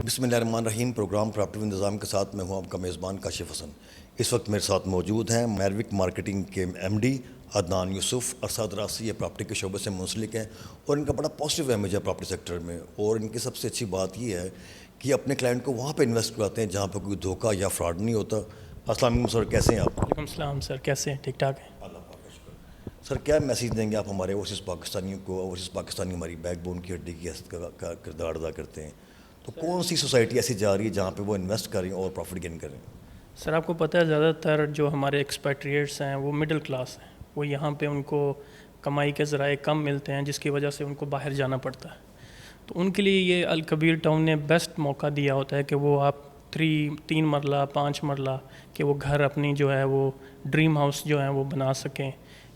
بسم اللہ الرحمن الرحیم. پروگرام پراپرٹی انتظام کے ساتھ میں ہوں آپ کا میزبان کاشف حسن. اس وقت میرے ساتھ موجود ہیں میروک مارکیٹنگ کے ایم ڈی عدنان یوسف. عرصہ دراز سے یہ پراپرٹی کے شعبے سے منسلک ہیں اور ان کا بڑا پازیٹیو امیج ہے پراپرٹی سیکٹر میں, اور ان کی سب سے اچھی بات یہ ہے کہ اپنے کلائنٹ کو وہاں پہ انویسٹ کراتے ہیں جہاں پہ کوئی دھوکہ یا فراڈ نہیں ہوتا. السلام علیکم سر, کیسے ہیں آپ؟ وعلیکم السلام سر, کیسے ہیں؟ ٹھیک ٹھاک ہیں. اللہ پاک کا شکر. سر کیا میسیج دیں گے آپ ہمارے اوورسیز پاکستانیوں کو؟ اوورسیز پاکستانی ہماری بیک بون کی ہڈی کی حیثیت کا کردار ادا کرتے ہیں, تو کون سی سوسائٹی ایسی جا رہی ہے جہاں پہ وہ انویسٹ کریں اور پروفٹ گین کریں؟ سر آپ کو پتہ ہے زیادہ تر جو ہمارے ایکسپیٹریٹس ہیں وہ مڈل کلاس ہیں. وہ یہاں پہ ان کو کمائی کے ذرائع کم ملتے ہیں جس کی وجہ سے ان کو باہر جانا پڑتا ہے. تو ان کے لیے یہ الکبیر ٹاؤن نے بیسٹ موقع دیا ہوتا ہے کہ وہ آپ 3 مرلہ 5 مرلہ کہ وہ گھر اپنی جو ہے وہ ڈریم ہاؤس جو ہیں وہ بنا سکیں,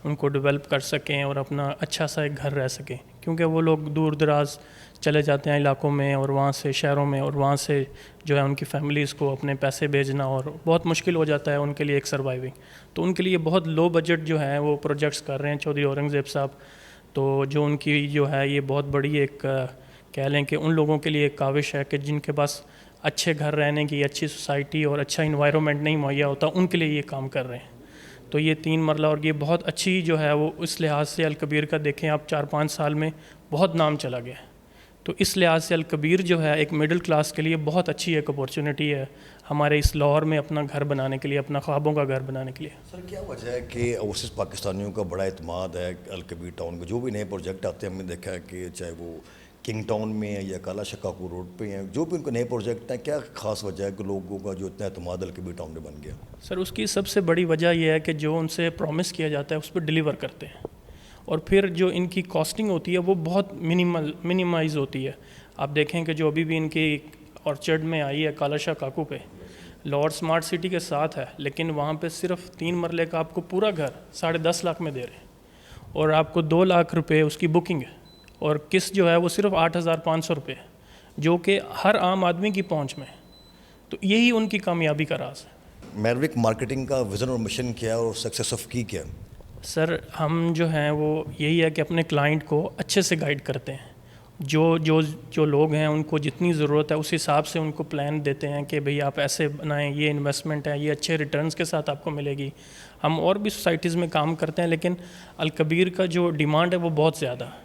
ان کو ڈیولپ کر سکیں اور اپنا اچھا سا ایک گھر رہ سکیں. کیونکہ وہ لوگ دور دراز چلے جاتے ہیں علاقوں میں اور وہاں سے شہروں میں, اور وہاں سے جو ہے ان کی فیملیز کو اپنے پیسے بھیجنا اور بہت مشکل ہو جاتا ہے ان کے لیے ایک سروائیونگ. تو ان کے لیے بہت لو بجٹ جو ہے وہ پروجیکٹس کر رہے ہیں چودھری اورنگزیب صاحب. تو جو ان کی جو ہے یہ بہت بڑی ایک کہہ لیں کہ ان لوگوں کے لیے ایک کاوش ہے کہ جن کے پاس اچھے گھر رہنے کی اچھی سوسائٹی اور اچھا انوائرمنٹ نہیں مہیا ہوتا, ان کے لیے یہ کام کر رہے ہیں. تو یہ 3 مرلہ اور یہ بہت اچھی جو ہے وہ اس لحاظ سے الکبیر کا دیکھیں آپ 4-5 سال میں بہت نام چلا گیا. تو اس لحاظ سے الکبیر جو ہے ایک مڈل کلاس کے لیے بہت اچھی ایک اپورچونٹی ہے ہمارے اس لاہور میں اپنا گھر بنانے کے لیے, اپنا خوابوں کا گھر بنانے کے لیے. سر کیا وجہ ہے کہ اوورسیز پاکستانیوں کا بڑا اعتماد ہے الکبیر ٹاؤن کو؟ جو بھی نئے پروجیکٹ آتے ہیں ہم نے دیکھا ہے کہ چاہے وہ کنگ ٹاؤن میں ہیں یا کالا شکاکو روڈ پہ ہیں, جو بھی ان کے نئے پروجیکٹ ہیں, کیا خاص وجہ ہے کہ لوگوں کا جو اتنا اعتماد الکبیر ٹاؤن میں بن گیا؟ سر اس کی سب سے بڑی وجہ یہ ہے کہ جو ان سے پرومس کیا جاتا ہے اس پہ ڈیلیور کرتے ہیں, اور پھر جو ان کی کاسٹنگ ہوتی ہے وہ بہت منیمائز ہوتی ہے. آپ دیکھیں کہ جو ابھی بھی ان کی اورچرڈ میں آئی ہے کالا شاہ کاکو پہ, لاہور سمارٹ سٹی کے ساتھ ہے, لیکن وہاں پہ صرف 3 مرلے کا آپ کو پورا گھر 10.5 لاکھ میں دے رہے ہیں, اور آپ کو 2 لاکھ روپے اس کی بکنگ ہے, اور قسط جو ہے وہ صرف 8,500 روپے ہے, جو کہ ہر عام آدمی کی پہنچ میں ہے. تو یہی ان کی کامیابی کا راز ہے. میروک مارکیٹنگ کا ویژن اور مشن کیا ہے اور سکسیس آف کی کیا ہے؟ سر ہم جو ہیں وہ یہی ہے کہ اپنے کلائنٹ کو اچھے سے گائیڈ کرتے ہیں. جو لوگ ہیں ان کو جتنی ضرورت ہے اس حساب سے ان کو پلان دیتے ہیں کہ بھئی آپ ایسے بنائیں, یہ انویسٹمنٹ ہے, یہ اچھے ریٹرنز کے ساتھ آپ کو ملے گی. ہم اور بھی سوسائٹیز میں کام کرتے ہیں, لیکن الکبیر کا جو ڈیمانڈ ہے وہ بہت زیادہ ہے.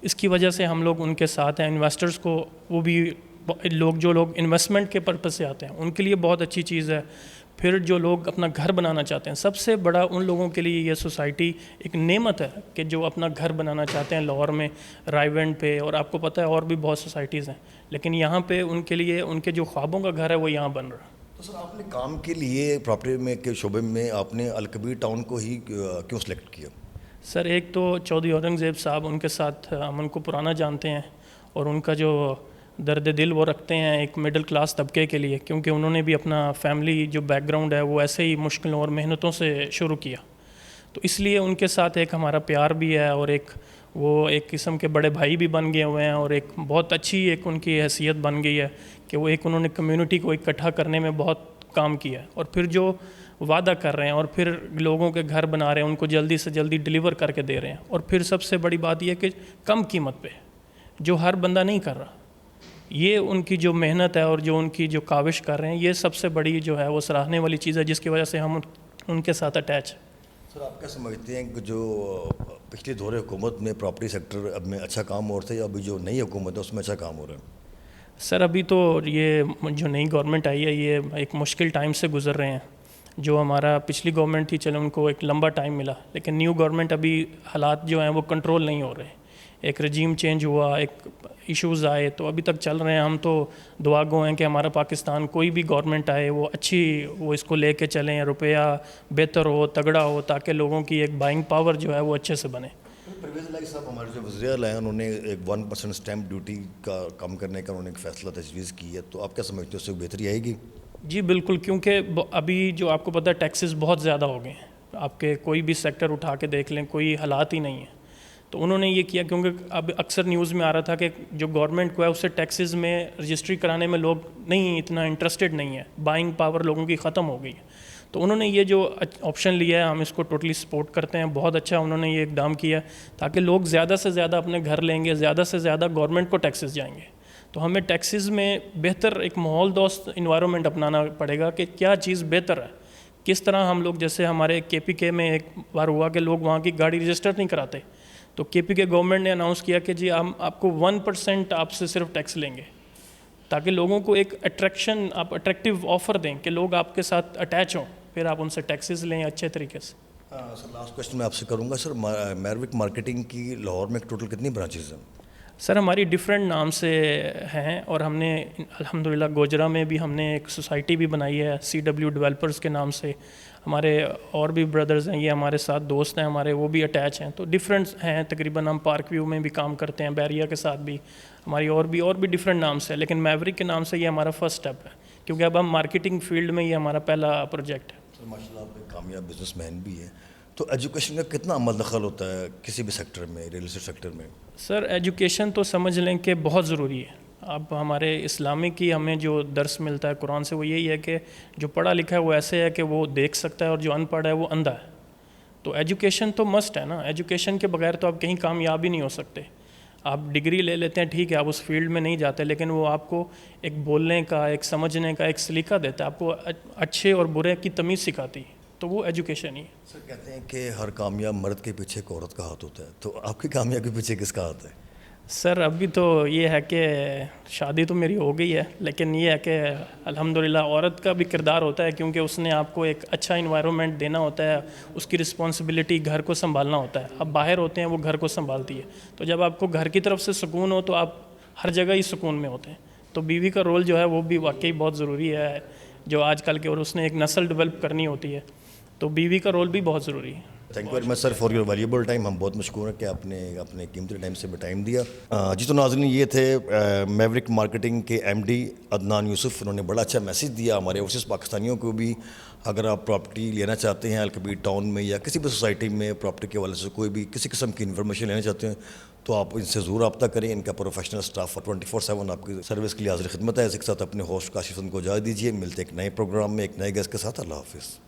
اس کی وجہ سے ہم لوگ ان کے ساتھ ہیں. انویسٹرز کو وہ بھی جو لوگ انویسٹمنٹ کے پرپز سے آتے ہیں ان کے لیے بہت اچھی چیز ہے. پھر جو لوگ اپنا گھر بنانا چاہتے ہیں, سب سے بڑا ان لوگوں کے لیے یہ سوسائٹی ایک نعمت ہے کہ جو اپنا گھر بنانا چاہتے ہیں لاہور میں رائے وینڈ پہ, اور آپ کو پتہ ہے اور بھی بہت سوسائٹیز ہیں, لیکن یہاں پہ ان کے لیے ان کے جو خوابوں کا گھر ہے وہ یہاں بن رہا ہے. تو سر آپ نے کام کے لیے پراپرٹی میں کے شعبے میں آپ نے الکبیر ٹاؤن کو ہی کیوں سلیکٹ کیا؟ سر ایک تو چودھری اورنگزیب صاحب, ان کے ساتھ ہم ان کو پرانا جانتے ہیں, اور ان کا جو درد دل وہ رکھتے ہیں ایک مڈل کلاس طبقے کے لیے, کیونکہ انہوں نے بھی اپنا فیملی جو بیک گراؤنڈ ہے وہ ایسے ہی مشکلوں اور محنتوں سے شروع کیا. تو اس لیے ان کے ساتھ ایک ہمارا پیار بھی ہے, اور وہ ایک قسم کے بڑے بھائی بھی بن گئے ہوئے ہیں, اور ایک بہت اچھی ایک ان کی حیثیت بن گئی ہے کہ وہ ایک انہوں نے کمیونٹی کو اکٹھا کرنے میں بہت کام کیا ہے. اور پھر جو وعدہ کر رہے ہیں اور پھر لوگوں کے گھر بنا رہے ہیں ان کو جلدی سے جلدی ڈیلیور کر کے دے رہے ہیں, اور پھر سب سے بڑی بات یہ کہ کم قیمت پہ, جو ہر بندہ نہیں کر رہا. یہ ان کی جو محنت ہے اور جو ان کی جو کاوش کر رہے ہیں, یہ سب سے بڑی جو ہے وہ سراہنے والی چیز ہے, جس کی وجہ سے ہم ان کے ساتھ اٹیچ ہیں. سر آپ کیا سمجھتے ہیں کہ جو پچھلے دور حکومت میں پراپرٹی سیکٹر اب میں اچھا کام ہو رہا تھا, یا ابھی جو نئی حکومت ہے اس میں اچھا کام ہو رہا ہے؟ سر ابھی تو یہ جو نئی گورنمنٹ آئی ہے یہ ایک مشکل ٹائم سے گزر رہے ہیں. جو ہمارا پچھلی گورنمنٹ تھی چلو ان کو ایک لمبا ٹائم ملا, لیکن نیو گورنمنٹ ابھی حالات جو ہیں وہ کنٹرول نہیں ہو رہے. ایک رجیم چینج ہوا, ایک ایشوز آئے, تو ابھی تک چل رہے ہیں. ہم تو دعا گو ہیں کہ ہمارا پاکستان کوئی بھی گورنمنٹ آئے وہ اچھی وہ اس کو لے کے چلیں, روپیہ بہتر ہو, تگڑا ہو, تاکہ لوگوں کی ایک بائنگ پاور جو ہے وہ اچھے سے بنے. پرویز الہی صاحب ہمارے جو وزیر اعلیٰ ہیں انہوں نے ایک 1% اسٹیمپ ڈیوٹی کا کم کرنے کا انہوں نے ایک فیصلہ تجویز کی ہے, تو آپ کیا سمجھتے ہیں اس سے بہتری آئے گی؟ جی بالکل, کیونکہ ابھی جو آپ کو پتہ ہے ٹیکسز بہت زیادہ ہو گئے ہیں. آپ کے کوئی بھی سیکٹر اٹھا کے دیکھ لیں, کوئی حالات ہی نہیں ہیں. تو انہوں نے یہ کیا, کیونکہ اب اکثر نیوز میں آ رہا تھا کہ جو گورنمنٹ کو ہے اس سے ٹیکسز میں رجسٹری کرانے میں لوگ نہیں اتنا انٹرسٹڈ نہیں ہے, بائنگ پاور لوگوں کی ختم ہو گئی ہے. تو انہوں نے یہ جو آپشن لیا ہے ہم اس کو ٹوٹلی سپورٹ کرتے ہیں. بہت اچھا انہوں نے یہ اقدام کیا ہے, تاکہ لوگ زیادہ سے زیادہ اپنے گھر لیں گے, زیادہ سے زیادہ گورنمنٹ کو ٹیکسز جائیں گے. تو ہمیں ٹیکسیز میں بہتر ایک ماحول دوست انوائرمنٹ اپنانا پڑے گا کہ کیا چیز بہتر ہے، کس طرح ہم لوگ، جیسے ہمارے KPK میں ایک بار ہوا کہ لوگ وہاں کی گاڑی رجسٹر نہیں کراتے، تو KPK گورنمنٹ نے اناؤنس کیا کہ جی ہم آپ کو 1% آپ سے صرف ٹیکس لیں گے، تاکہ لوگوں کو ایک اٹریکشن، آپ اٹریکٹیو آفر دیں کہ لوگ آپ کے ساتھ اٹیچ ہوں، پھر آپ ان سے ٹیکسیز لیں اچھے طریقے سے۔ سر لاسٹ کوشچن میں آپ سے کروں گا سر، میروک مارکیٹنگ کی لاہور میں ٹوٹل کتنی برانچز ہیں؟ سر ہماری ڈفرینٹ نام سے ہیں، اور ہم نے الحمدللہ گوجرا میں بھی ہم نے ایک سوسائٹی بھی بنائی ہے CW ڈیولپرز کے نام سے، ہمارے اور بھی بردرز ہیں، یہ ہمارے ساتھ دوست ہیں ہمارے، وہ بھی اٹیچ ہیں، تو ڈفرینٹ ہیں تقریباً۔ ہم پارک ویو میں بھی کام کرتے ہیں، بیریا کے ساتھ بھی ہماری اور بھی ڈفرینٹ نام سے، لیکن میوریک کے نام سے یہ ہمارا فرسٹ اسٹیپ ہے، کیونکہ اب ہم مارکیٹنگ فیلڈ میں یہ ہمارا پہلا پروجیکٹ ہے۔ سر ماشاء اللہ آپ ایک کامیاب بزنس مین بھی ہے، تو ایجوکیشن کا کتنا عمل دخل ہوتا ہے کسی بھی سیکٹر میں، ریئل اسٹیٹ سیکٹر میں؟ سر ایجوکیشن تو سمجھ لیں کہ بہت ضروری ہے۔ اب ہمارے اسلامی کی ہمیں جو درس ملتا ہے قرآن سے، وہ یہی ہے کہ جو پڑھا لکھا ہے وہ ایسے ہے کہ وہ دیکھ سکتا ہے، اور جو ان پڑھ ہے وہ اندھا ہے۔ تو ایجوکیشن تو مسٹ ہے نا، ایجوکیشن کے بغیر تو آپ کہیں کامیاب ہی نہیں ہو سکتے۔ آپ ڈگری لے لیتے ہیں، ٹھیک ہے، آپ اس فیلڈ میں نہیں جاتے، لیکن وہ آپ کو ایک بولنے کا، ایک سمجھنے کا ایک سلیقہ دیتا ہے، آپ کو اچھے اور برے کی تمیز سکھاتی ہے، تو وہ ایجوکیشن ہی ہے۔ سر کہتے ہیں کہ ہر کامیاب مرد کے پیچھے ایک عورت کا ہاتھ ہوتا ہے، تو آپ کی کامیابی کے پیچھے کس کا ہاتھ ہے؟ سر ابھی تو یہ ہے کہ شادی تو میری ہو گئی ہے، لیکن یہ ہے کہ الحمدللہ عورت کا بھی کردار ہوتا ہے، کیونکہ اس نے آپ کو ایک اچھا انوائرمنٹ دینا ہوتا ہے، اس کی رسپانسبلٹی گھر کو سنبھالنا ہوتا ہے۔ اب باہر ہوتے ہیں وہ گھر کو سنبھالتی ہے، تو جب آپ کو گھر کی طرف سے سکون ہو تو آپ ہر جگہ ہی سکون میں ہوتے ہیں۔ تو بیوی کا رول جو ہے وہ بھی واقعی بہت ضروری ہے، جو آج کل کے، اور اس نے ایک نسل ڈیولپ کرنی ہوتی ہے، تو بیوی کا رول بھی بہت ضروری ہے۔ Thank you very much sir for your valuable time, ہم بہت مشکور ہیں کہ آپ نے اپنے قیمتی ٹائم سے بھی ٹائم دیا۔ جی تو ناظرین، یہ تھے میوریک مارکیٹنگ کے MD عدنان یوسف، انہوں نے بڑا اچھا میسیج دیا ہمارے اوورسیز پاکستانیوں کو بھی۔ اگر آپ پراپرٹی لینا چاہتے ہیں الکبیر ٹاؤن میں یا کسی بھی سوسائٹی میں، پراپرٹی کے حوالے سے کوئی بھی کسی قسم کی انفارمیشن لینا چاہتے ہیں، تو آپ ان سے ضرور رابطہ کریں۔ ان کا پروفیشنل اسٹاف 24/7 آپ کی سروس کے لیے حاضر خدمت ہے۔ اس کے ساتھ اپنے ہوسٹ کاشف کو اجازت دیجیے، ملتے ایک نئے پروگرام میں ایک نئے گیسٹ کے ساتھ۔ اللہ حافظ۔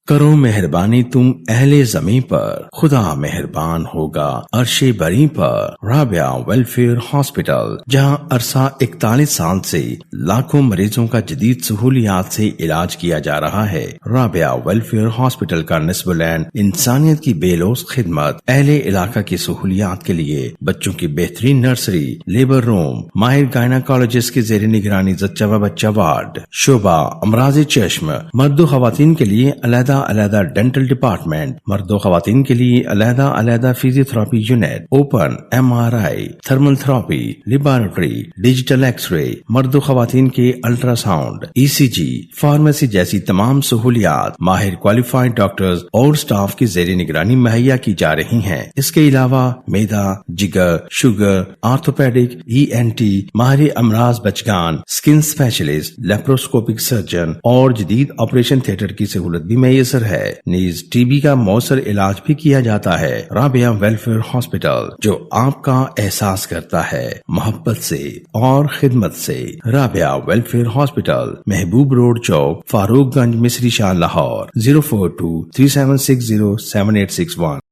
کرو مہربانی تم اہل زمیں پر، خدا مہربان ہوگا عرش بری پر۔ رابعہ ویلفیئر ہاسپٹل، جہاں عرصہ 41 سال سے لاکھوں مریضوں کا جدید سہولیات سے علاج کیا جا رہا ہے۔ رابعہ ویلفیئر ہاسپٹل کا نصب العین انسانیت کی بے لوث خدمت، اہل علاقہ کی سہولیات کے لیے بچوں کی بہترین نرسری، لیبر روم، ماہر گائناکالوجسٹ کی زیر نگرانی زچہ و بچہ وارڈ، شعبہ امراض چشم، مرد و خواتین کے لیے علیحدہ ڈینٹل ڈپارٹمنٹ، مرد و خواتین کے لیے علیحدہ physiotherapy unit, open MRI، thermal therapy, laboratory, digital X ray, مرد و خواتین کے الٹرا ساؤنڈ، ECG، فارمیسی جیسی تمام سہولیات ماہر کوالیفائڈ ڈاکٹرز اور سٹاف کی زیر نگرانی مہیا کی جا رہی ہیں۔ اس کے علاوہ معدہ، جگر، شوگر، آرتھوپیڈک، ENT، ماہر امراض بچگان، سکن اسپیشلسٹ، لیپروسکوپک سرجن اور جدید آپریشن تھیٹر کی سہولت بھی میسر ہے۔ نیز TB کا مؤثر علاج بھی کیا جاتا ہے۔ رابعہ ویلفیئر ہاسپٹل، جو آپ کا احساس کرتا ہے محبت سے اور خدمت سے۔ رابعہ ویلفیئر ہاسپٹل، محبوب روڈ چوک، فاروق گنج، مصری شاہ، لاہور، 04237607861۔